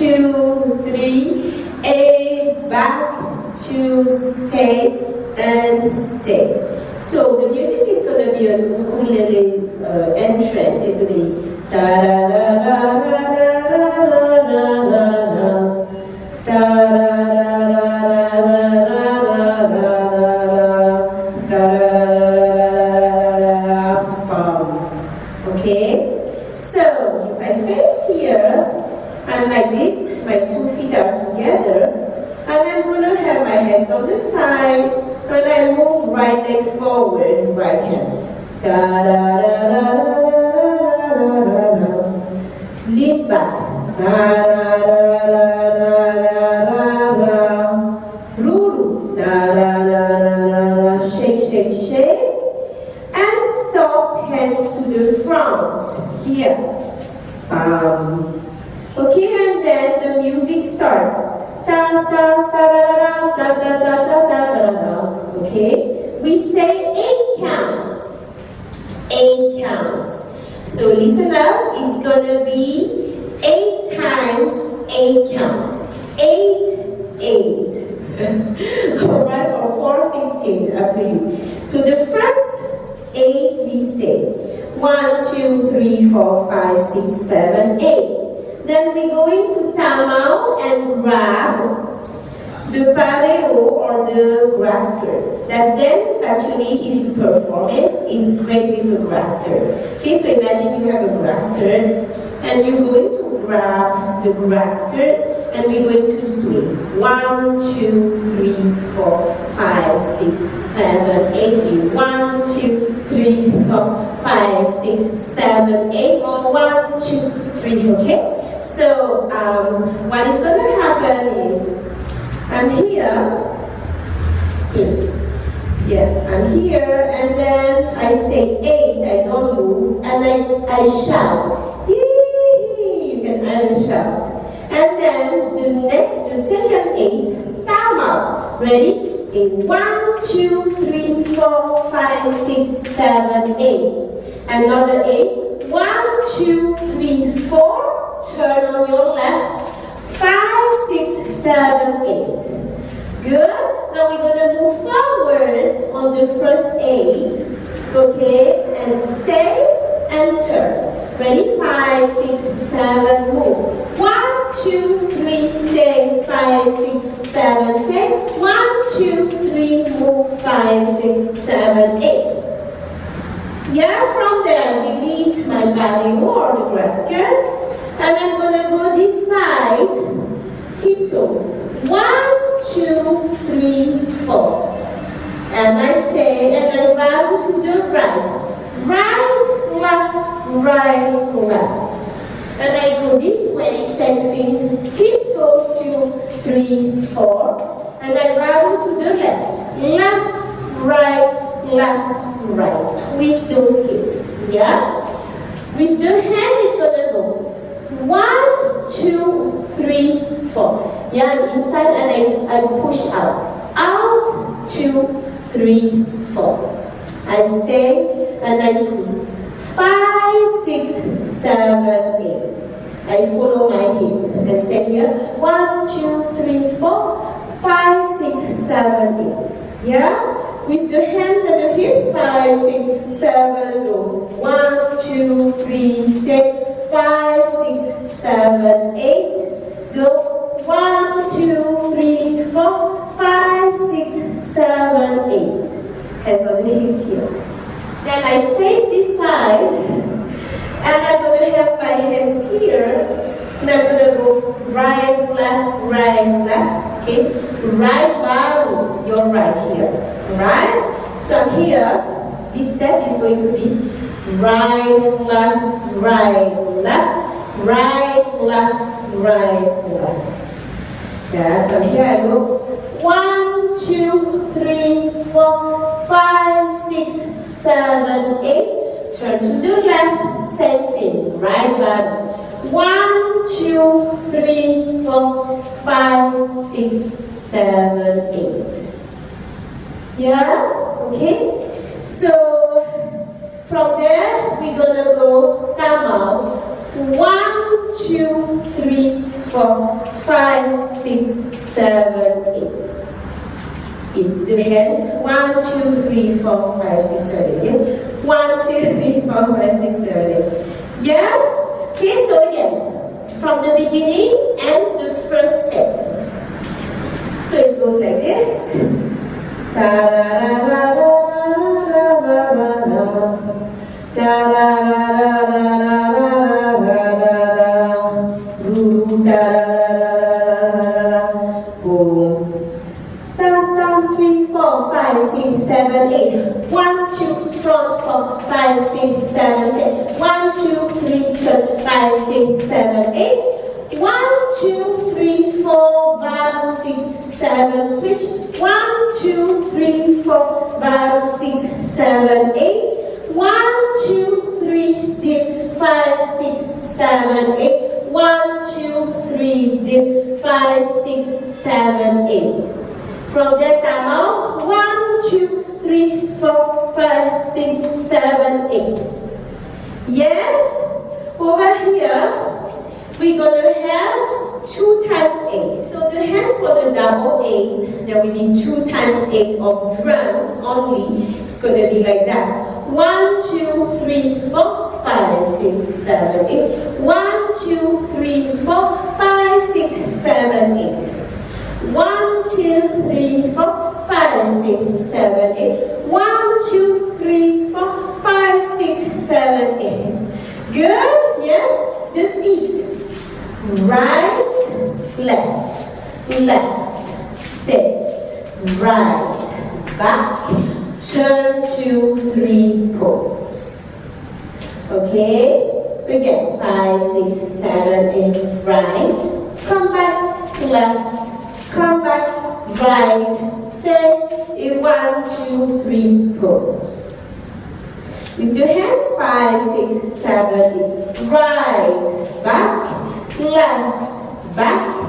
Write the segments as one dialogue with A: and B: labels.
A: 2, 3, 8, back, 2, stay, and stay. So the music is going to be a ukulele entrance. It's going to be da da da da da da da da da da. Okay, so if I face here, I'm like this, my 2 feet are together, and I'm going to have my hands on the side, and I move right leg forward, right hand. Da da da da da da da. Lean back. Da da da da da da da. Ruru. Da da da da da. Shake, shake, shake. And stop, hands to the front. Here. Okay, and then the music starts. Da da da da da da da da da da da. Okay, we say 8 counts. 8 counts. So listen up. It's gonna be 8 times 8 counts. 8, 8. Alright, or 4, 16, up to you. So the first 8 we stay. 1, 2, 3, 4, 5, 6, 7, 8. Then we go into tamau and grab the pareo or the grass skirt. That dance actually, if you perform it, it's great with a grass skirt. Okay, so imagine you have a grass skirt and you're going to grab the grass skirt and we're going to swing. 1, 2, 3, 4, 5, 6, 7, 8. 1, 2, 3, 4, 5, 6, 7, 8. Or 1, 2, 3. Okay. So what is going to happen is I'm here. Yeah, I'm here, and then I say 8, I don't move, and I shout. Yee-hee, you can either shout. And then the second 8, tamau. Ready? In 1, 2, 3, 4, 5, 6, 7, 8. Another 8. 1, 2, 3, 4. Turn on your left. 5, 6, 7, 8. Good. Now we're going to move forward on the first 8. Okay? And stay and turn. Ready? 5, 6, 7, move. 1, 2, 3, stay. 5, 6, 7, stay. 1, 2, 3, move. 5, 6, 7, 8. Yeah, from there, release my ballet or the grass skirt. And I'm going to go this side, tiptoes. 1, 2, 3, 4. And I stay and I bow to the right. Right, left, right, left. And I go this way, same thing. Tiptoes, 2, 3, 4. And I bow to the left. Left, right, right. Twist those hips, yeah? With the hands, it's going to go 1, 2, 3, 4. Yeah, I'm inside and I push out. Out, 2, 3, 4. I stay and I twist. 5, 6, 7, 8. I follow my hip and say here 1, 2, 3, 4, 5, 6, 7, 8. Yeah? With the hands and the hips, 5, 6, 7, go. 1, 2, 3, stay. 5, 6, 7, 8. Go. 1, 2, 3, 4, 5, 6, 7, 8. Hands on the hips here. Then I face this side, and I'm going to have my hands here, and I'm going to go right, left, okay? Right baru, you're right here, right? So I'm here, this step is going to be right, left, right, left, right, left, right, left. Yeah, so here I go. 1, 2, 3, 4, 5, 6, 7, 8. Turn to the left, same thing, right back. 1, 2, 3, 4, 5, 6, 7, 8. Yeah? Okay? So, from there, we're gonna go tamau. 1, 2, 3, 4, 5, 6, 7, 8. In the hands, 1, 2, 3, 4, 5, 6, 7, 8. 1, 2, 3, 4, 5, 6, 7, 8. Yes? Okay, so again, from the beginning and the first set. So it goes like this. Three, four, five, six, seven, eight. 1, 2, front, 4, 5, 6, 7, 8. 1, 2, 3, turn, 5, 6, 7, 8. 1, 2, 3, 4, bottom, 6, 7, switch. 1, 2, 3, 4, bottom, 6, 7, 8. 1, 2, 3, dip, 5, 6, 7, 8. 1, 2, 3, dip, 5, 6, 7, 8. From that time on, 1, 2, 3, 4, 5, 6, 7, 8. Yes? Over here, we're going to have 2 times 8. So the hands for the double 8, there will be 2 times 8 of drums only. It's going to be like that. 1, 2, 3, 4, 5, 6, 7, 8. 1, 2, 3, 4, 5, 6, 7, 8. 1, 2, 3, 4, 5, 6, 7, 8. 1, 2, 3, 4, 5, 6, 7, 8. Good? Yes? The feet. Right, left, left, step, right, back, turn, 2, 3, pose. Okay? Again, 5, 6, 7, 8, right, come back, left, come back, right, step, 1, 2, 3, pose. With the hands, 5, 6, 7, 8, right, back, left, back,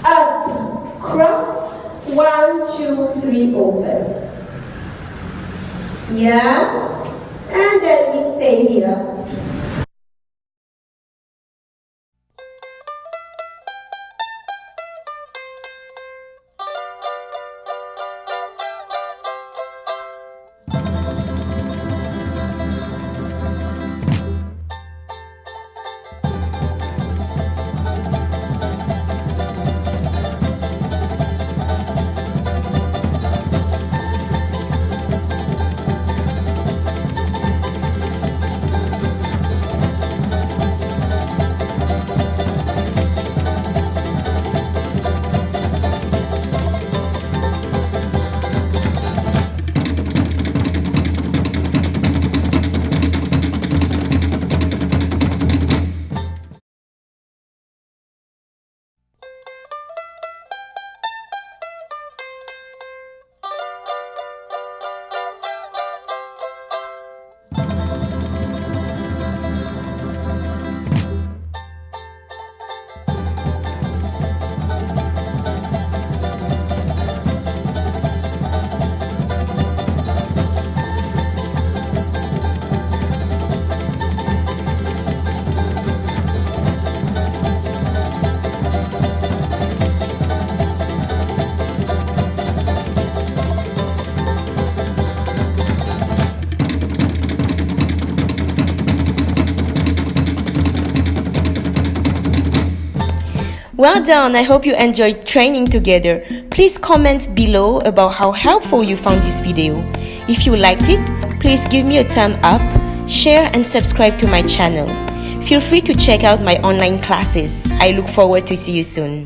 A: up, cross, 1, 2, 3, open. Yeah? And then we stay here.
B: Well done, I hope you enjoyed training together. Please comment below about how helpful you found this video. If you liked it, please give me a thumb up, share and subscribe to my channel. Feel free to check out my online classes. I look forward to see you soon.